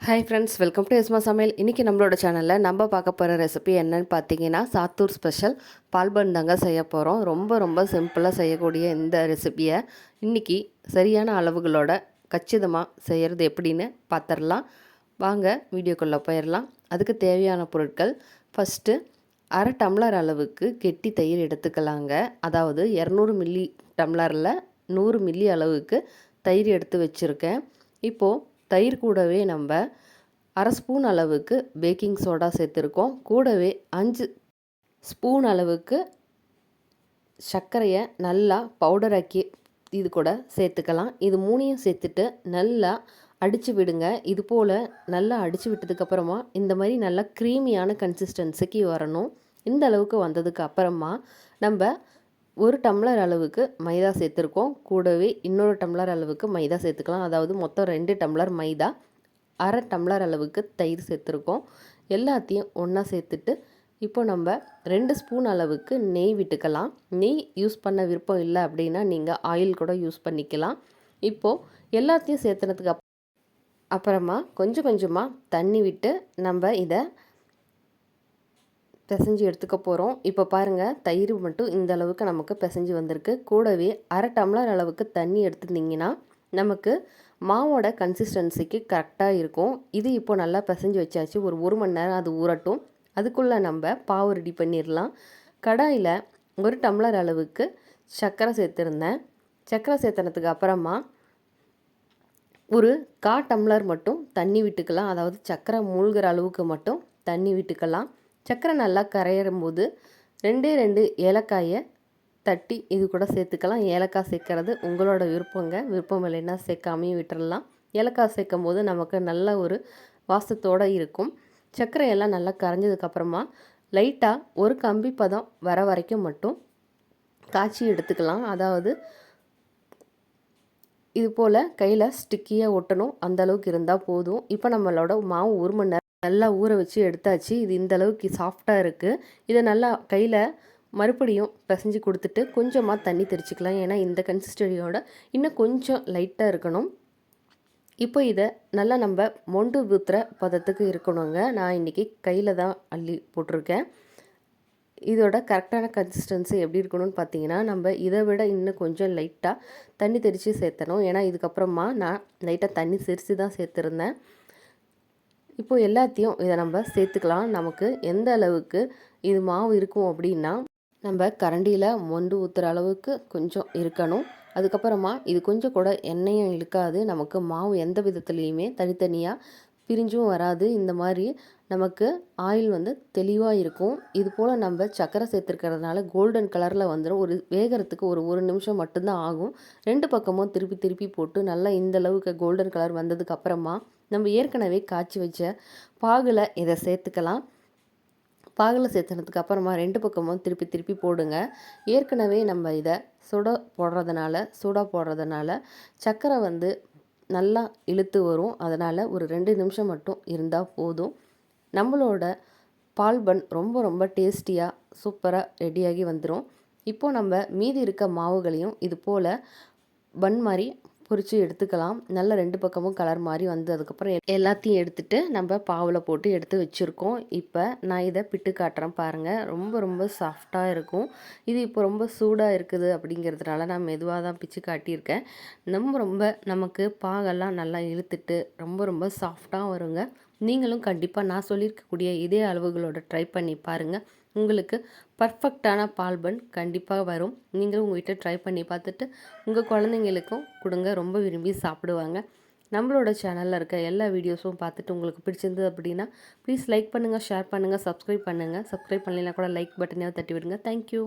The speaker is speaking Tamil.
ஹாய் ஃப்ரெண்ட்ஸ், வெல்கம் டு யஸ்மா சமையல். இன்றைக்கி நம்மளோட சேனலில் நம்ம பார்க்க போகிற ரெசிபி என்னன்னு பார்த்தீங்கன்னா, சாத்தூர் ஸ்பெஷல் பால் பன் தாங்க செய்ய போகிறோம். ரொம்ப சிம்பிளாக செய்யக்கூடிய இந்த ரெசிபியை இன்றைக்கி சரியான அளவுகளோட கச்சிதமாக செய்கிறது எப்படின்னு பார்த்துடலாம். வாங்க வீடியோக்குள்ளே போயிடலாம். அதுக்கு தேவையான பொருட்கள், ஃபஸ்ட்டு அரை டம்ளர் அளவுக்கு கெட்டி தயிர் எடுத்துக்கலாங்க. அதாவது 200 மில்லி டம்ளரில் 100 மில்லி அளவுக்கு தயிர் எடுத்து வச்சுருக்கேன். இப்போது தயிர் கூடவே நம்ம அரை ஸ்பூன் அளவுக்கு பேக்கிங் சோடா சேர்த்துருக்கோம். கூடவே 5 ஸ்பூன் அளவுக்கு சர்க்கரையை நல்லா பவுடராக்கி இது கூட சேர்த்துக்கலாம். இது மூணையும் சேர்த்துட்டு நல்லா அடித்து விடுங்க. இது போல் நல்லா அடித்து விட்டதுக்கப்புறமா இந்த மாதிரி நல்லா க்ரீமியான கன்சிஸ்டன்சிக்கு வரணும். இந்த அளவுக்கு வந்ததுக்கு அப்புறமா நம்ம 1 டம்ளர் அளவுக்கு மைதா சேர்த்துருக்கோம். கூடவே இன்னொரு டம்ளர் அளவுக்கு மைதா சேர்த்துக்கலாம். அதாவது மொத்தம் 2 டம்ளர் மைதா, அரை டம்ளர் அளவுக்கு தயிர் சேர்த்துருக்கோம். எல்லாத்தையும் ஒன்றா சேர்த்துட்டு இப்போ நம்ம 2 ஸ்பூன் அளவுக்கு நெய் விட்டுக்கலாம். நெய் யூஸ் பண்ண விருப்பம் இல்லை அப்படின்னா நீங்கள் ஆயில் கூட யூஸ் பண்ணிக்கலாம். இப்போது எல்லாத்தையும் சேர்த்துனதுக்கு அப்புறமா கொஞ்சமாக தண்ணி விட்டு நம்ம இதை பிசைஞ்சு எடுத்துக்க போகிறோம். இப்போ பாருங்கள், தயிர் மட்டும் இந்த அளவுக்கு நமக்கு பிசைஞ்சு வந்திருக்கு. கூடவே அரை டம்ளர் அளவுக்கு தண்ணி எடுத்துட்டிங்கன்னா நமக்கு மாவோட கன்சிஸ்டன்சிக்கு கரெக்டாக இருக்கும். இது இப்போ நல்லா பிசைஞ்சு வச்சாச்சு. ஒரு மணி நேரம் அது ஊறட்டும். அதுக்குள்ளே நம்ம பாவு ரெடி பண்ணிடலாம். கடாயில் 1 டம்ளர் அளவுக்கு சர்க்கரை சேர்த்துருந்தேன். சர்க்கரை சேர்த்துனதுக்கு அப்புறமா ஒரு 1/4 டம்ளர் மட்டும் தண்ணி விட்டுக்கலாம். அதாவது சர்க்கரை மூழ்கிற அளவுக்கு மட்டும் தண்ணி விட்டுக்கலாம். சர்க்கரை நல்லா கரையிறும் போது 2 ஏலக்காயை தட்டி இது கூட சேர்த்துக்கலாம். ஏலக்காய் சேர்க்கறது உங்களோட விருப்பங்க. விருப்பம் இல்லைன்னா சேர்க்காமையும் விட்டுறலாம். ஏலக்காய் சேர்க்கும் போது நமக்கு நல்ல ஒரு வாசத்தோடு இருக்கும். சர்க்கரையெல்லாம் நல்லா கரைஞ்சதுக்கப்புறமா லைட்டாக ஒரு கம்பி பதம் வர வரைக்கும் மட்டும் காய்ச்சி எடுத்துக்கலாம். அதாவது இது போல் கையில் ஸ்டிக்கியாக ஒட்டணும், அந்தளவுக்கு இருந்தால் போதும். இப்போ நம்மளோட மாவு 1 மணி நேரம் நல்லா ஊற வச்சு எடுத்தாச்சு. இது இந்த அளவுக்கு சாஃப்டாக இருக்குது. இதை நல்லா கையில் மறுபடியும் பிசைஞ்சு கொடுத்துட்டு கொஞ்சமாக தண்ணி தெளிச்சிக்கலாம். ஏன்னா இந்த கன்சிஸ்டன்சியோட இன்னும் கொஞ்சம் லைட்டாக இருக்கணும். இப்போ இதை நல்லா நம்ம மொண்டு ஊற்றுற பதத்துக்கு இருக்கணுங்க. நான் இன்றைக்கி கையில் தான் அள்ளி போட்டிருக்கேன். இதோட கரெக்டான கன்சிஸ்டன்சி எப்படி இருக்கணும்னு பார்த்தீங்கன்னா, நம்ம இதை விட இன்னும் கொஞ்சம் லைட்டாக தண்ணி தெளித்து சேர்த்தணும். ஏன்னா இதுக்கப்புறமா நான் லைட்டாக தண்ணி சிரித்து தான் சேர்த்துருந்தேன். இப்போது எல்லாத்தையும் இதை நம்ம சேர்த்துக்கலாம். நமக்கு எந்த அளவுக்கு இது மாவு இருக்கும் அப்படின்னா, நம்ம கரண்டியில் மொண்டு ஊற்றுற அளவுக்கு கொஞ்சம் இருக்கணும். அதுக்கப்புறமா இது கொஞ்சம் கூட எண்ணெயும் இழுக்காது. நமக்கு மாவு எந்த விதத்துலேயுமே தனித்தனியாக பிரிஞ்சும் வராது. இந்த மாதிரி நமக்கு ஆயில் தெளிவாக இருக்கும். இது போல் நம்ம சர்க்கரை சேர்த்துருக்கிறதுனால கோல்டன் கலரில் வந்துடும். வேகிறதுக்கு ஒரு நிமிஷம் மட்டும்தான் ஆகும். 2 பக்கமும் திருப்பி போட்டு நல்லா இந்த அளவுக்கு கோல்டன் கலர் வந்ததுக்கப்புறமா நம்ம ஏற்கனவே காய்ச்சி வச்ச பாகில் இதை சேர்த்துக்கலாம். பாகில் சேர்த்துனதுக்கு அப்புறமா 2 பக்கமும் திருப்பி போடுங்க. ஏற்கனவே நம்ம இதை சூடாக போடுறதுனால சர்க்கரை நல்லா இழுத்து வரும். அதனால் ஒரு 2 நிமிஷம் மட்டும் இருந்தால் போதும். நம்மளோட பால் பன் ரொம்ப டேஸ்டியாக சூப்பராக ரெடியாகி வந்துடும். இப்போது நம்ம மீதி இருக்க மாவுகளையும் இது போல் பன் மாதிரி பொரித்து எடுத்துக்கலாம். நல்லா 2 பக்கமும் கலர் மாதிரி அதுக்கப்புறம் எல்லாத்தையும் எடுத்துகிட்டு நம்ம பாவில் போட்டு எடுத்து வச்சுருக்கோம். இப்போ நான் இதை பிட்டு காட்டுறேன் பாருங்கள். ரொம்ப சாஃப்டாக இருக்கும். இது இப்போ ரொம்ப சூடாக இருக்குது அப்படிங்கிறதுனால நான் மெதுவாக தான் பிச்சு காட்டியிருக்கேன். நமக்கு பாகெல்லாம் நல்லா இழுத்துட்டு ரொம்ப சாஃப்டாக வருங்க. நீங்களும் கண்டிப்பாக நான் சொல்லியிருக்கக்கூடிய இதே அளவுகளோட ட்ரை பண்ணி பாருங்கள். உங்களுக்கு பர்ஃபெக்டான பால் பன் கண்டிப்பாக வரும். நீங்களும் உங்கள் வீட்டை ட்ரை பண்ணி பார்த்துட்டு உங்கள் குழந்தைங்களுக்கும் கொடுங்க. ரொம்ப விரும்பி சாப்பிடுவாங்க. நம்மளோட சேனலில் இருக்க எல்லா வீடியோஸும் பார்த்துட்டு உங்களுக்கு பிடிச்சிருந்தது அப்படின்னா ப்ளீஸ் லைக் பண்ணுங்கள், ஷேர் பண்ணுங்கள், சப்ஸ்கிரைப் பண்ணுங்கள். சப்ஸ்கிரைப் பண்ணலைன்னா கூட லைக் பட்டனையும் தட்டி விடுங்க. தேங்க்யூ.